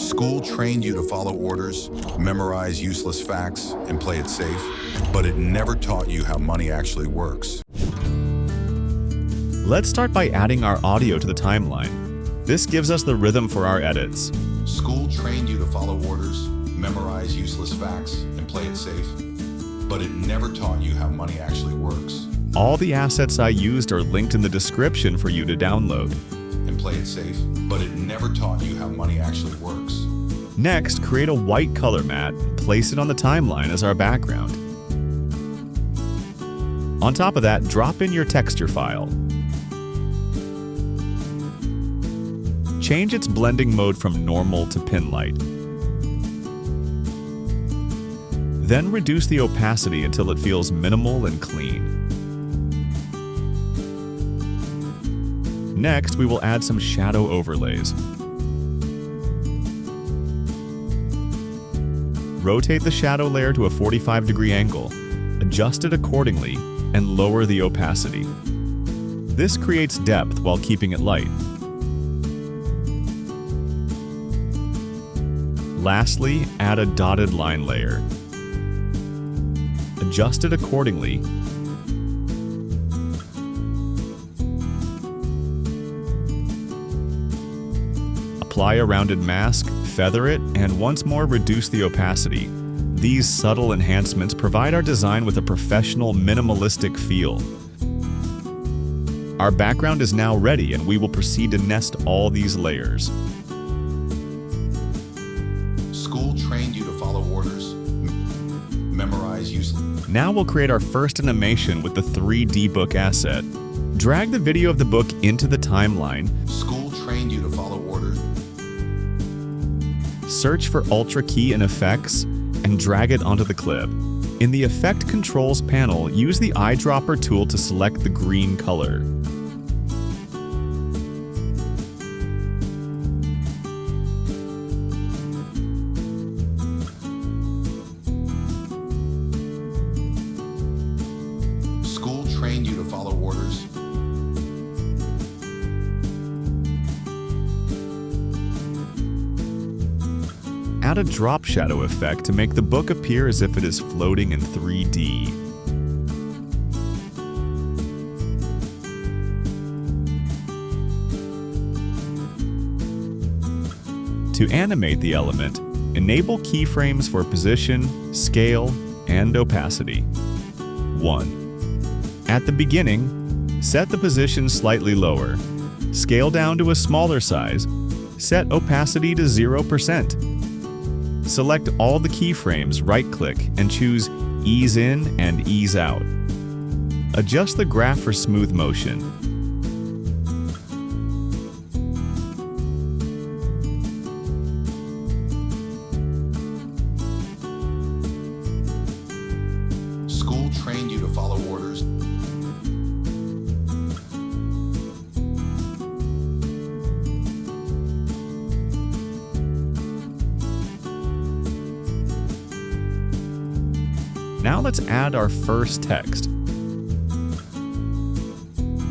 School trained you to follow orders, memorize useless facts, and play it safe, but it never taught you how money actually works. Let's start by adding our audio to the timeline. This gives us the rhythm for our edits. School trained you to follow orders, memorize useless facts, and play it safe, but it never taught you how money actually works. All the assets I used are linked in the description for you to download. And play it safe, but it never taught you how money actually works. Next, create a white color mat and place it on the timeline as our background. On top of that, drop in your texture file. Change its blending mode from normal to pin light. Then reduce the opacity until it feels minimal and clean. Next, we will add some shadow overlays. Rotate the shadow layer to a 45-degree angle, adjust it accordingly, and lower the opacity. This creates depth while keeping it light. Lastly, add a dotted line layer. Adjust it accordingly. Apply a rounded mask, feather it, and once more reduce the opacity. These subtle enhancements provide our design with a professional, minimalistic feel. Our background is now ready, and we will proceed to nest all these layers. School trained you to follow orders, memorize useless. Now we'll create our first animation with the 3D book asset. Drag the video of the book into the timeline. School trained you to follow orders. Search for Ultra Key in Effects and drag it onto the clip. In the Effect Controls panel, use the eyedropper tool to select the green color. School trained you to follow orders. Add a drop shadow effect to make the book appear as if it is floating in 3D. To animate the element, enable keyframes for position, scale, and opacity. 1. At the beginning, set the position slightly lower. Scale down to a smaller size. Set opacity to 0%. Select all the keyframes, right-click, and choose Ease In and Ease Out. Adjust the graph for smooth motion. School trained you to follow orders. Now let's add our first text.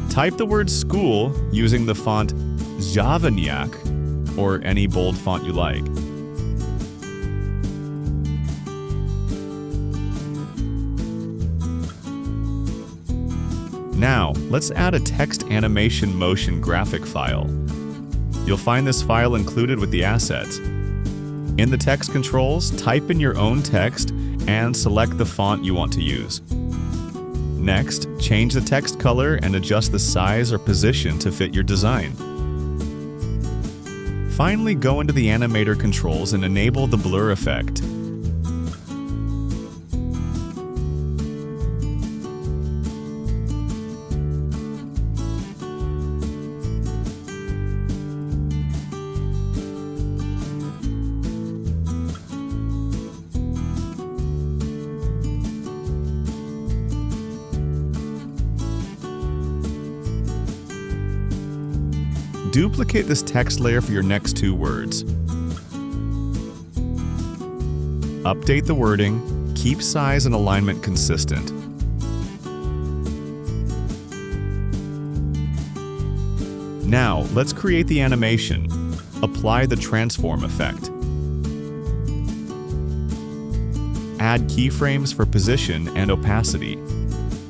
Type the word school using the font Javaniak or any bold font you like. Now, let's add a text animation motion graphic file. You'll find this file included with the assets. In the text controls, type in your own text and select the font you want to use. Next, change the text color and adjust the size or position to fit your design. Finally, go into the animator controls and enable the blur effect. Duplicate this text layer for your next two words. Update the wording, keep size and alignment consistent. Now, let's create the animation. Apply the transform effect. Add keyframes for position and opacity.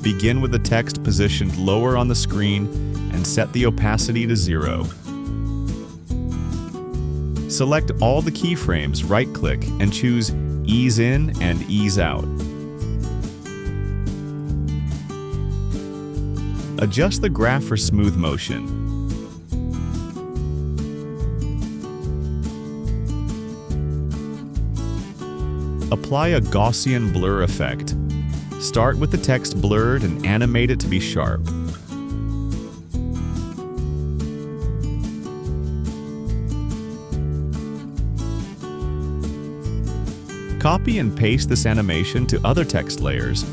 Begin with the text positioned lower on the screen and set the opacity to 0. Select all the keyframes, right-click, and choose Ease In and Ease Out. Adjust the graph for smooth motion. Apply a Gaussian blur effect. Start with the text blurred and animate it to be sharp. Copy and paste this animation to other text layers,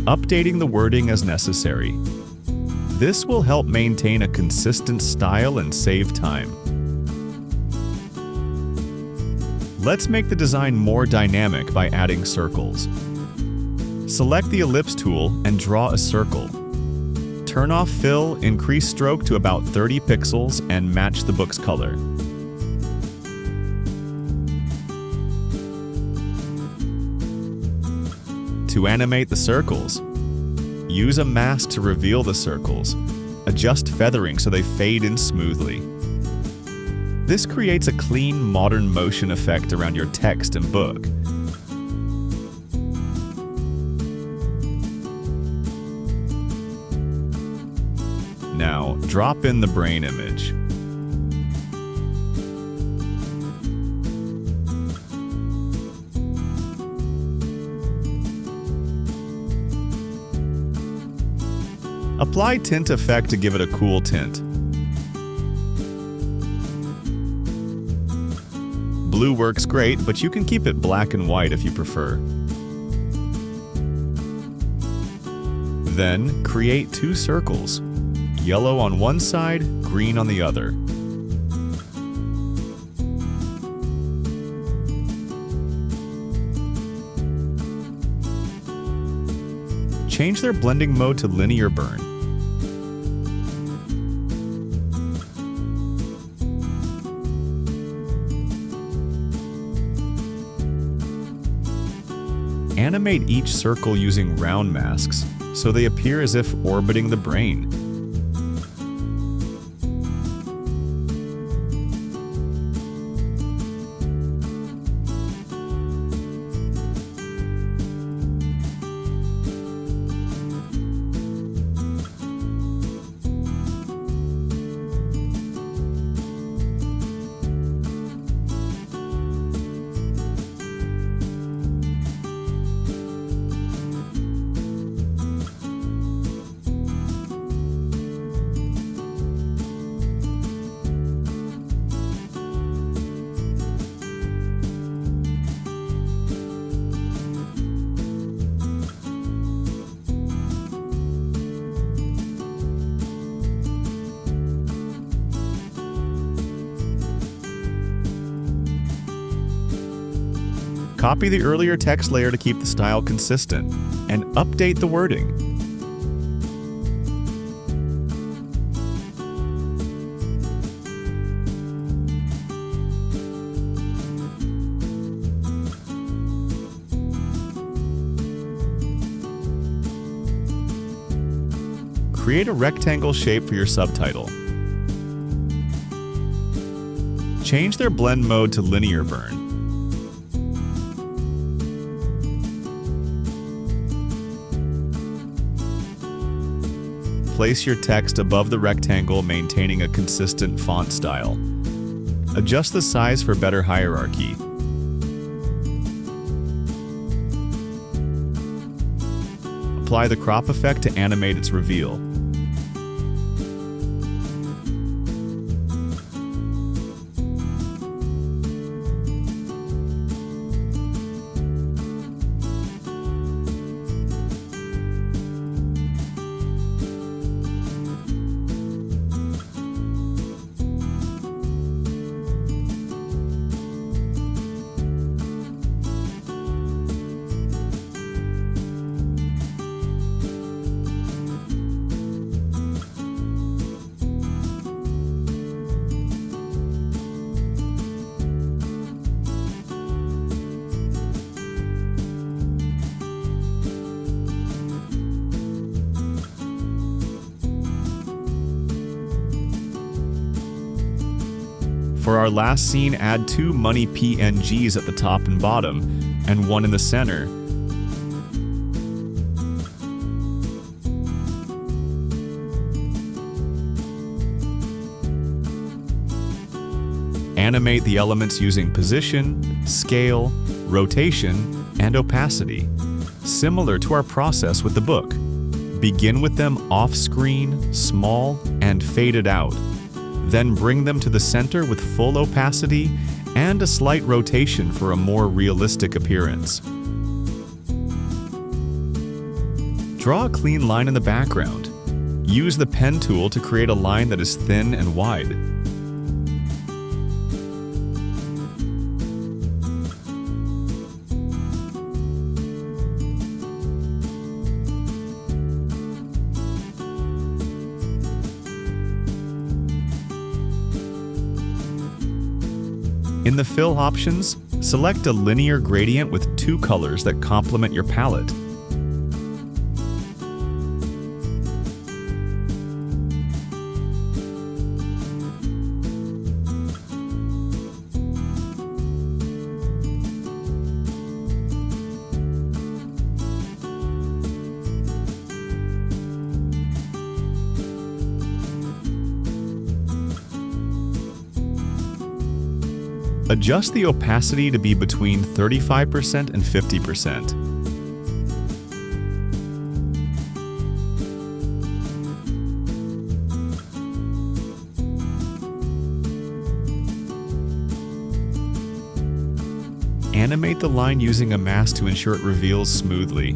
updating the wording as necessary. This will help maintain a consistent style and save time. Let's make the design more dynamic by adding circles. Select the ellipse tool and draw a circle. Turn off fill, increase stroke to about 30 pixels, and match the book's color. To animate the circles, use a mask to reveal the circles. Adjust feathering so they fade in smoothly. This creates a clean, modern motion effect around your text and book. Now, drop in the brain image. Apply tint effect to give it a cool tint. Blue works great, but you can keep it black and white if you prefer. Then, create 2 circles, yellow on one side, green on the other. Change their blending mode to linear burn. Animate each circle using round masks, so they appear as if orbiting the brain. Copy the earlier text layer to keep the style consistent, and update the wording. Create a rectangle shape for your subtitle. Change their blend mode to linear burn. Place your text above the rectangle, maintaining a consistent font style. Adjust the size for better hierarchy. Apply the crop effect to animate its reveal. For our last scene, add 2 money PNGs at the top and bottom, and 1 in the center. Animate the elements using position, scale, rotation, and opacity, similar to our process with the book. Begin with them off-screen, small, and faded out. Then bring them to the center with full opacity and a slight rotation for a more realistic appearance. Draw a clean line in the background. Use the pen tool to create a line that is thin and wide. In the fill options, select a linear gradient with 2 colors that complement your palette. Adjust the opacity to be between 35% and 50%. Animate the line using a mask to ensure it reveals smoothly.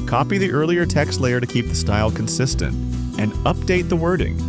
Copy the earlier text layer to keep the style consistent, and update the wording.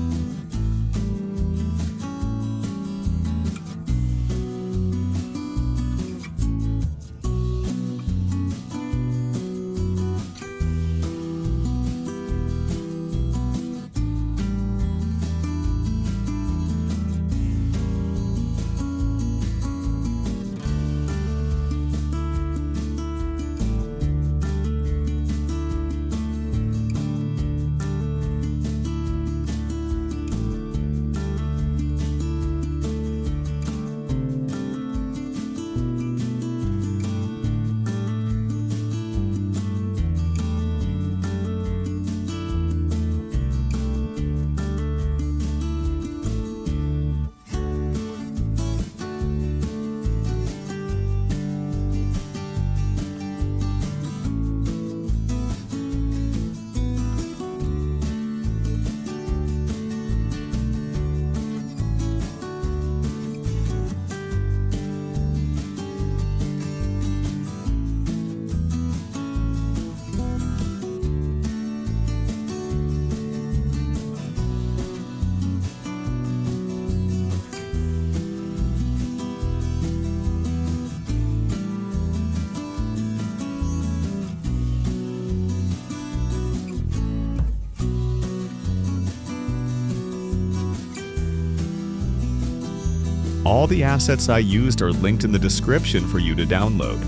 All the assets I used are linked in the description for you to download.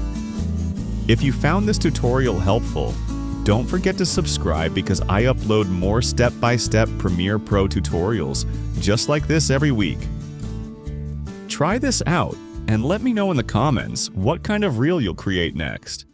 If you found this tutorial helpful, don't forget to subscribe because I upload more step-by-step Premiere Pro tutorials just like this every week. Try this out and let me know in the comments what kind of reel you'll create next.